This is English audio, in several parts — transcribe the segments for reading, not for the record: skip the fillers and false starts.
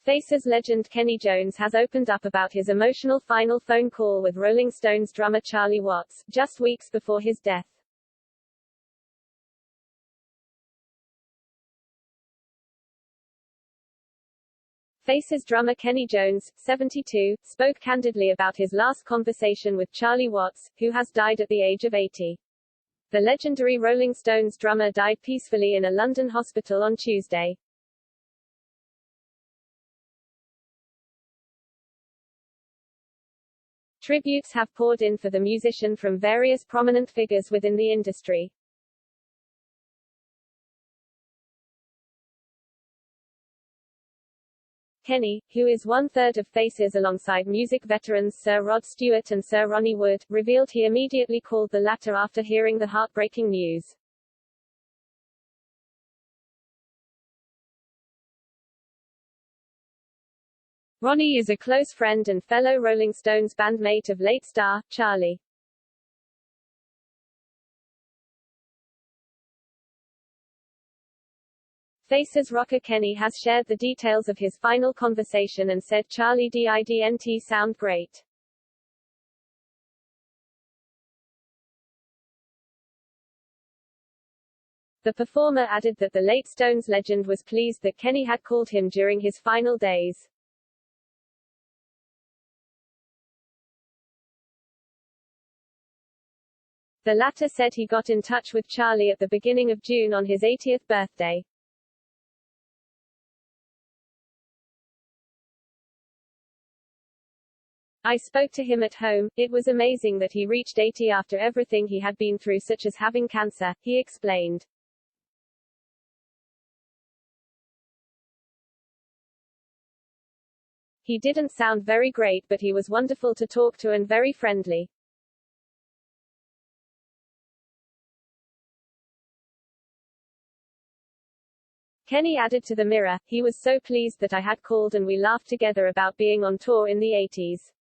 Faces legend Kenney Jones has opened up about his emotional final phone call with Rolling Stones drummer Charlie Watts, just weeks before his death. Faces drummer Kenney Jones, 72, spoke candidly about his last conversation with Charlie Watts, who has died at the age of 80. The legendary Rolling Stones drummer died peacefully in a London hospital on Tuesday. Tributes have poured in for the musician from various prominent figures within the industry. Kenney, who is one-third of Faces alongside music veterans Sir Rod Stewart and Sir Ronnie Wood, revealed he immediately called the latter after hearing the heartbreaking news. Ronnie is a close friend and fellow Rolling Stones bandmate of late star, Charlie. Faces rocker Kenney has shared the details of his final conversation and said Charlie didn't sound great. The performer added that the late Stones legend was pleased that Kenney had called him during his final days. The latter said he got in touch with Charlie at the beginning of June on his 80th birthday. I spoke to him at home. It was amazing that he reached 80 after everything he had been through, such as having cancer, he explained. He didn't sound very great, but he was wonderful to talk to and very friendly. Kenney added to the Mirror, he was so pleased that I had called and we laughed together about being on tour in the 80s.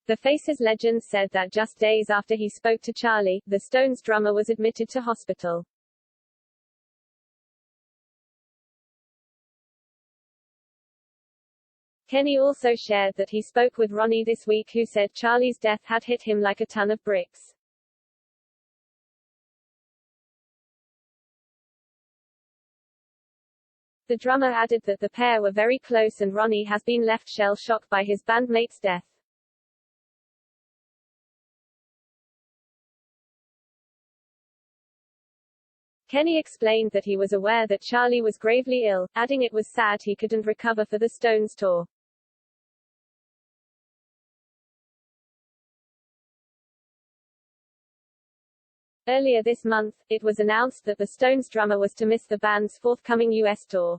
The Faces legend said that just days after he spoke to Charlie, the Stones drummer was admitted to hospital. Kenney also shared that he spoke with Ronnie this week, who said Charlie's death had hit him like a ton of bricks. The drummer added that the pair were very close and Ronnie has been left shell-shocked by his bandmate's death. Kenney explained that he was aware that Charlie was gravely ill, adding it was sad he couldn't recover for the Stones tour. Earlier this month, it was announced that the Stones drummer was to miss the band's forthcoming U.S. tour.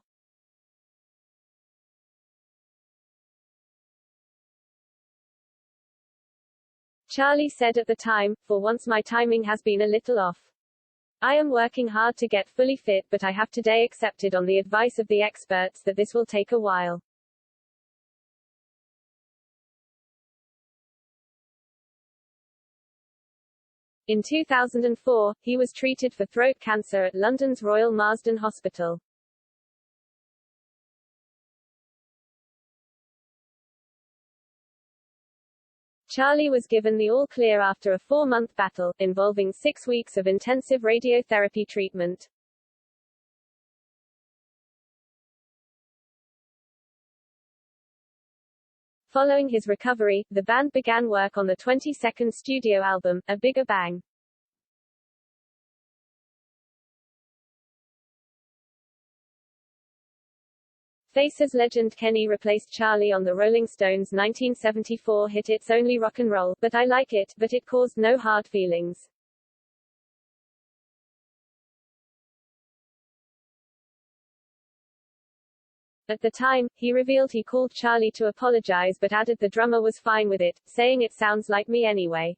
Charlie said at the time, "For once my timing has been a little off. I am working hard to get fully fit, but I have today accepted on the advice of the experts that this will take a while." In 2004, he was treated for throat cancer at London's Royal Marsden Hospital. Charlie was given the all-clear after a 4-month battle, involving 6 weeks of intensive radiotherapy treatment. Following his recovery, the band began work on the 22nd studio album, A Bigger Bang. Faces legend Kenney replaced Charlie on the Rolling Stones' 1974 hit It's Only Rock and Roll, but I like it, but it caused no hard feelings. At the time, he revealed he called Charlie to apologize but added the drummer was fine with it, saying it sounds like me anyway.